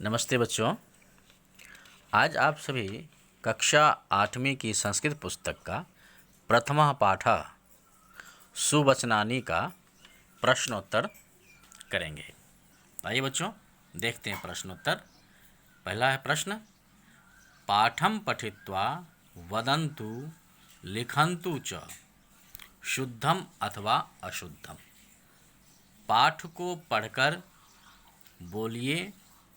नमस्ते बच्चों। आज आप सभी कक्षा 8वीं की संस्कृत पुस्तक का प्रथम पाठ सुवचनानी का प्रश्नोत्तर करेंगे। आइए बच्चों देखते हैं प्रश्नोत्तर। पहला है प्रश्न, पाठम पठित्वा वदन्तु लिखन्तु च शुद्धम अथवा अशुद्धम। पाठ को पढ़कर बोलिए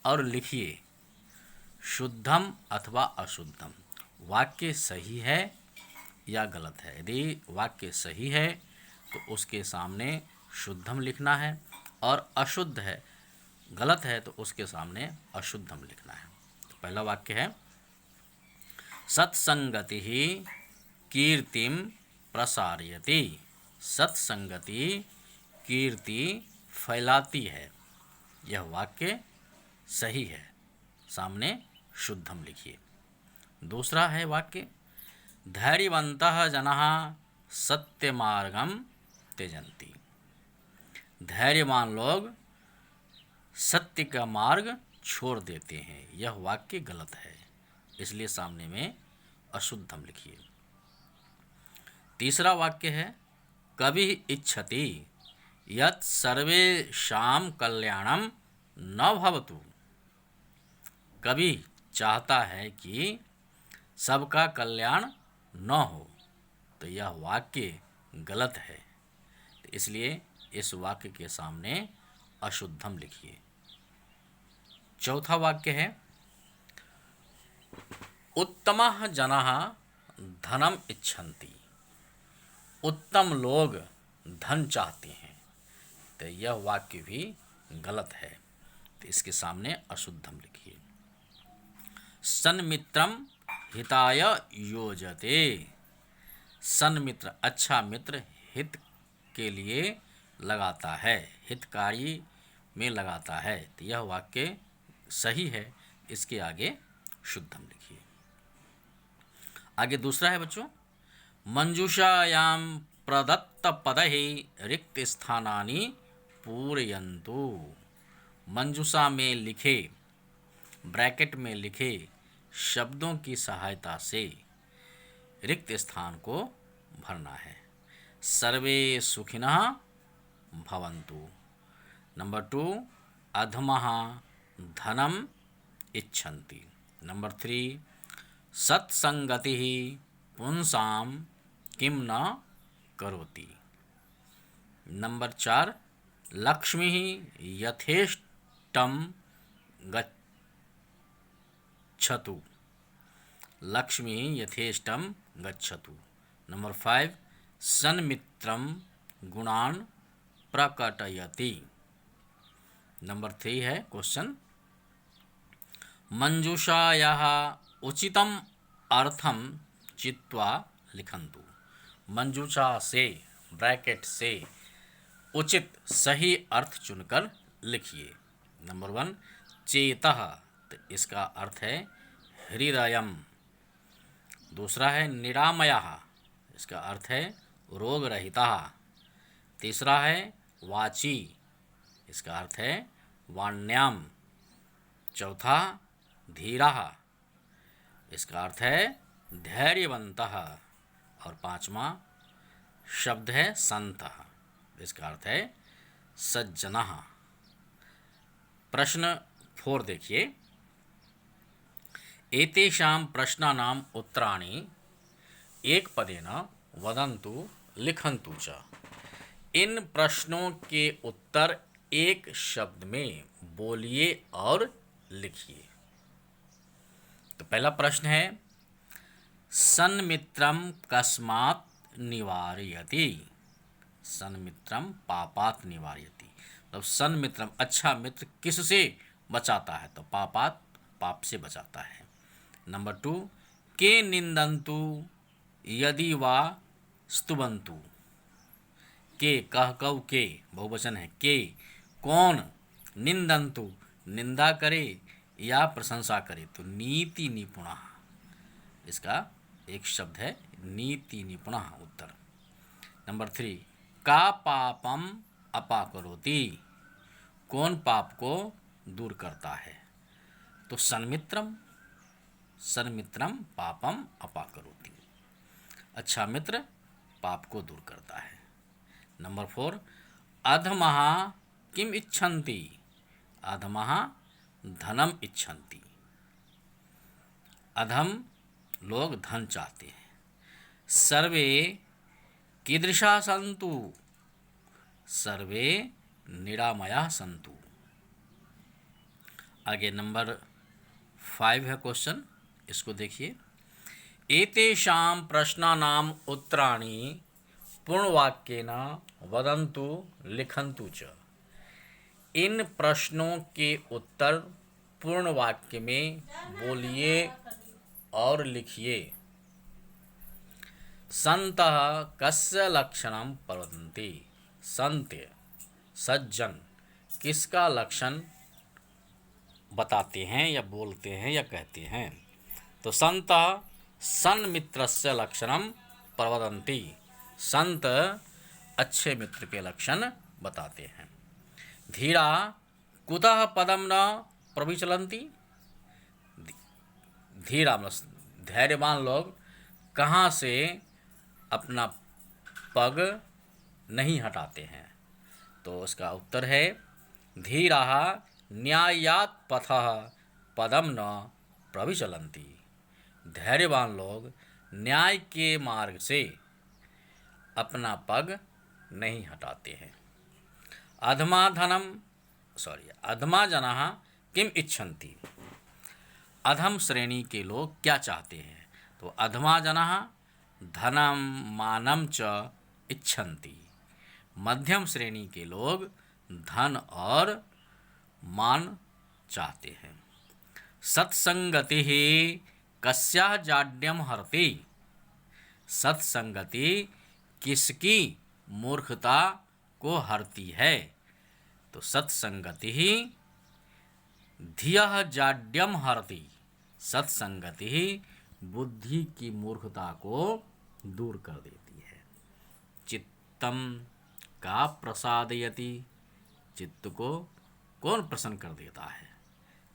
और लिखिए शुद्धम अथवा अशुद्धम। वाक्य सही है या गलत है। यदि वाक्य सही है तो उसके सामने शुद्धम लिखना है, और अशुद्ध है, गलत है, तो उसके सामने अशुद्धम लिखना है। तो पहला वाक्य है, सत्संगति कीर्तिम प्रसारयति। सत्संगति कीर्ति फैलाती है। यह वाक्य सही है, सामने शुद्धम लिखिए। दूसरा है वाक्य, धैर्यवन्तः जनाः सत्यमार्गम त्यजन्ति। धैर्यवान लोग सत्य का मार्ग छोड़ देते हैं। यह वाक्य गलत है, इसलिए सामने में अशुद्धम लिखिए। तीसरा वाक्य है, कविः इच्छति यत् सर्वेषां कल्याणम न भवतु। कवि चाहता है कि सबका कल्याण न हो, तो यह वाक्य गलत है, तो इसलिए इस वाक्य के सामने अशुद्धम लिखिए। चौथा वाक्य है, उत्तमः जनाः धनम इच्छन्ति। उत्तम लोग धन चाहते हैं, तो यह वाक्य भी गलत है, तो इसके सामने अशुद्धम लिखिए। सन्मित्रम हिताय योजते। सन्मित्र अच्छा मित्र हित के लिए लगाता है, हितकारी में लगाता है, तो यह वाक्य सही है, इसके आगे शुद्धम लिखिए। आगे दूसरा है बच्चों, मंजूषायाम प्रदत्त पदैहि रिक्त स्थानानि पूरयन्तु। मंजूषा में लिखे, ब्रैकेट में लिखे शब्दों की सहायता से रिक्त स्थान को भरना है। सर्वे सुखिनः भवन्तु। नंबर 2, अधमः धनम इच्छन्ति। नंबर 3, सत्संगतिः पुंसां किं न करोति। नंबर 4, लक्ष्मीः यथेष्टं गच्छतु। लक्ष्मी यथेष्टम गच्छतु। नंबर 5, सन्मित्रम गुणान प्रकटयति। नंबर 3 है क्वेश्चन, मंजूषायाः उचितम अर्थम चित्वा लिखन्तु। मंजूषा से ब्रैकेट से उचित सही अर्थ चुनकर लिखिए। नंबर 1, चेतः, तो इसका अर्थ है हृदयम। दूसरा है निरामयः, इसका अर्थ है रोग रहितः। तीसरा है वाची, इसका अर्थ है वाण्याम। चौथा धीरः, इसका अर्थ है धैर्यवन्तः। और पांचवा शब्द है संतः, इसका अर्थ है सज्जनः। प्रश्न 4 देखिए, एतेषां प्रश्नानाम् उत्तराणि एकपदेन वदन्तु लिखन्तु च। इन प्रश्नों के उत्तर एक शब्द में बोलिए और लिखिए। तो पहला प्रश्न है, सन्मित्रम कस्मात् निवारयति। सन्मित्रम पापात् निवारयति। मतलब सन्मित्रम अच्छा मित्र किससे बचाता है, तो पापात् पाप से बचाता है। नंबर 2, के निंदन्तु यदि वा स्तुवन्तु। के कह कव के बहुवचन है, के कौन, निंदन्तु निंदा करे या प्रशंसा करे, तो नीति निपुणः, इसका एक शब्द है नीति निपुणः उत्तर। नंबर 3, का पापम अपाकरोति। कौन पाप को दूर करता है, तो सन्मित्रम, सन्मित्रम पापम अपाकरोति। अच्छा मित्र पाप को दूर करता है। नंबर 4, अधमः किम इच्छन्ति, अधमः धनम इच्छन्ति। अधम लोग धन चाहते हैं। सर्वे कीदृशा सन्तु, सर्वे निरामया सन्तु। आगे नंबर 5 है क्वेश्चन, इसको देखिए। एतेषां प्रश्नानाम् उत्तराणि पूर्णवाक्येन वदन्तु लिखन्तु च। इन प्रश्नों के उत्तर पूर्ण वाक्य में बोलिए और लिखिए। संतः कस्य लक्षणं प्रवदन्ति, संत सज्जन किसका लक्षण बताते हैं या बोलते हैं या कहते हैं। तो संतः सन्मित्रस्य लक्षणं प्रवदन्ति, संत अच्छे मित्र के लक्षण बताते हैं। धीरा कुतः पदम न प्रविचलन्ति, धीरा धैर्यवान लोग कहाँ से अपना पग नहीं हटाते हैं। तो उसका उत्तर है धीराः न्यायात् पथः पदम न प्रविचलन्ति। धैर्यवान लोग न्याय के मार्ग से अपना पग नहीं हटाते हैं। अधमा जनाः किम इच्छन्ति, अधम श्रेणी के लोग क्या चाहते हैं। तो अधमा जनाः धनम मानम च इच्छन्ति। मध्यम श्रेणी के लोग धन और मान चाहते हैं। सत्संगति कस्याः जाड्यम हरति, सत्संगति किसकी मूर्खता को हरती है। तो सत्संगति ही धियः जाड्यम हरति, सत्संगति ही बुद्धि की मूर्खता को दूर कर देती है। चित्तम का प्रसादयति, चित्त को कौन प्रसन्न कर देता है।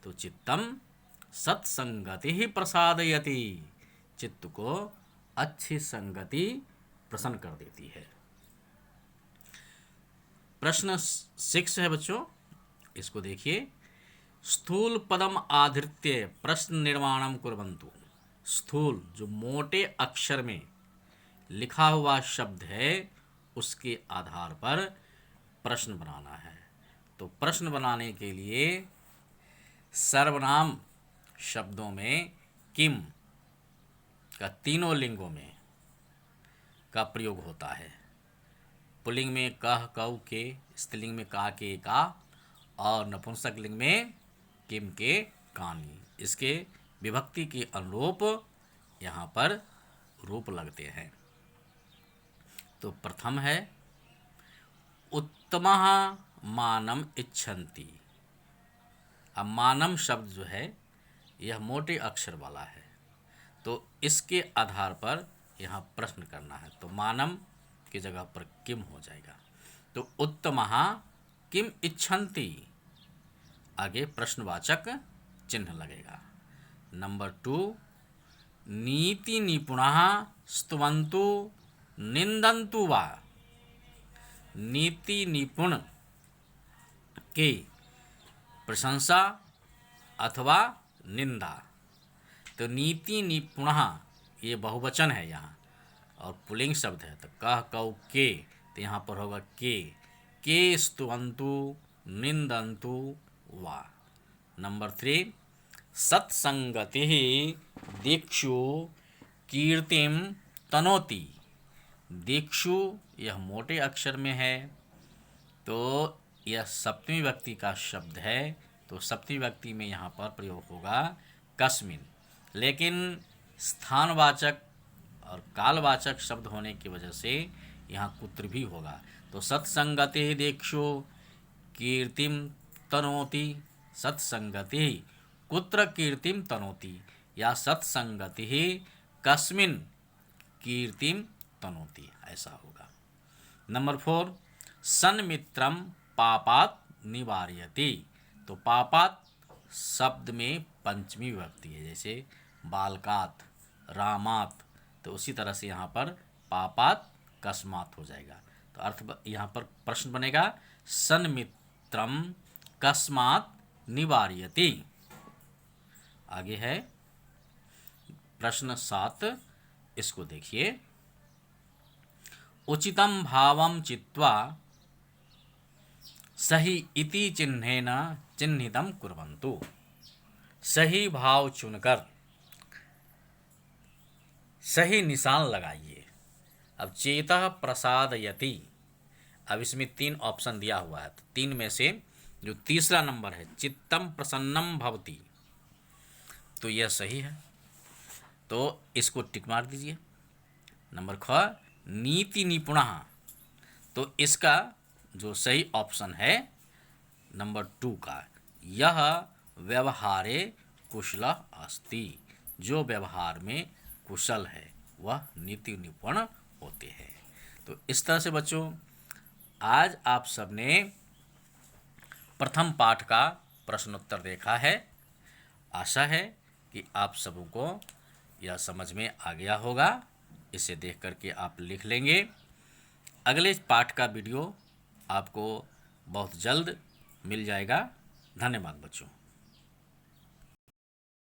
तो चित्तम सत्संगति ही प्रसादयति, चित्त को अच्छी संगति प्रसन्न कर देती है। प्रश्न 6 है बच्चों, इसको देखिए। स्थूल पदम आधृत्य प्रश्न निर्माणम कुर्वन्तु। स्थूल जो मोटे अक्षर में लिखा हुआ शब्द है उसके आधार पर प्रश्न बनाना है। तो प्रश्न बनाने के लिए सर्वनाम शब्दों में किम का तीनों लिंगों में का प्रयोग होता है। पुल्लिंग में कह कौ के, स्त्रीलिंग में का के का, और नपुंसक लिंग में किम के कानी। इसके विभक्ति के अनुरूप यहाँ पर रूप लगते हैं। तो प्रथम है उत्तमः मानम इच्छन्ति। अब मानम शब्द जो है यह मोटे अक्षर वाला है, तो इसके आधार पर यहाँ प्रश्न करना है। तो मानम की जगह पर किम हो जाएगा। तो उत्तमः किम इच्छन्ति, आगे प्रश्नवाचक चिन्ह लगेगा। नंबर 2, नीति निपुणः स्तुवन्तु निंदन्तु वा। नीति निपुण की प्रशंसा अथवा निंदा। तो नीति निपुणः ये बहुवचन है यहाँ और पुल्लिंग शब्द है। तो कह कौ के, तो यहाँ पर होगा के स्तुवन्तु निंदन्तु वा। नंबर 3, सत्संगति दीक्षु कीर्तिम तनोति। दीक्षु यह मोटे अक्षर में है, तो यह सप्तमी व्यक्ति का शब्द है। तो सप्तमी व्यक्ति में यहाँ पर प्रयोग होगा कस्मिन, लेकिन स्थानवाचक और कालवाचक शब्द होने की वजह से यहाँ कुत्र भी होगा। तो सत्संगति दीक्षु कीर्तिम तनोति, सत्संगति कुत्र कीर्तिम तनोति, या सत्संगति कस्मिन कीर्तिम तनोति, ऐसा होगा। नंबर 4, सन्मित्रम पापात् निवारयति। तो पापात् शब्द में पंचमी विभक्ति है, जैसे बालकात, रामात, तो उसी तरह से यहाँ पर पापात कस्मात हो जाएगा। तो अर्थ यहाँ पर प्रश्न बनेगा सन्मित्रम कस्मात निवार्यति। आगे है प्रश्न 7, इसको देखिए। उचितं भावं चित्वा सही इति चिन्हेन चिन्हितं कुर्वन्तु। सही भाव चुनकर सही निशान लगाइए। अब चेतः प्रसादयति, अब इसमें 3 ऑप्शन दिया हुआ है, तो 3 में से जो तीसरा नंबर है चित्तम प्रसन्नम भवति, तो यह सही है, तो इसको टिक मार दीजिए। नंबर ख नीति निपुणः, तो इसका जो सही ऑप्शन है नंबर 2 का, यह व्यवहारे कुशलः अस्ति, जो व्यवहार में कुशल है वह नीति निपुण होते हैं। तो इस तरह से बच्चों आज आप सबने प्रथम पाठ का प्रश्नोत्तर देखा है। आशा है कि आप सबों को यह समझ में आ गया होगा। इसे देख करके आप लिख लेंगे। अगले पाठ का वीडियो आपको बहुत जल्द मिल जाएगा। धन्यवाद बच्चों।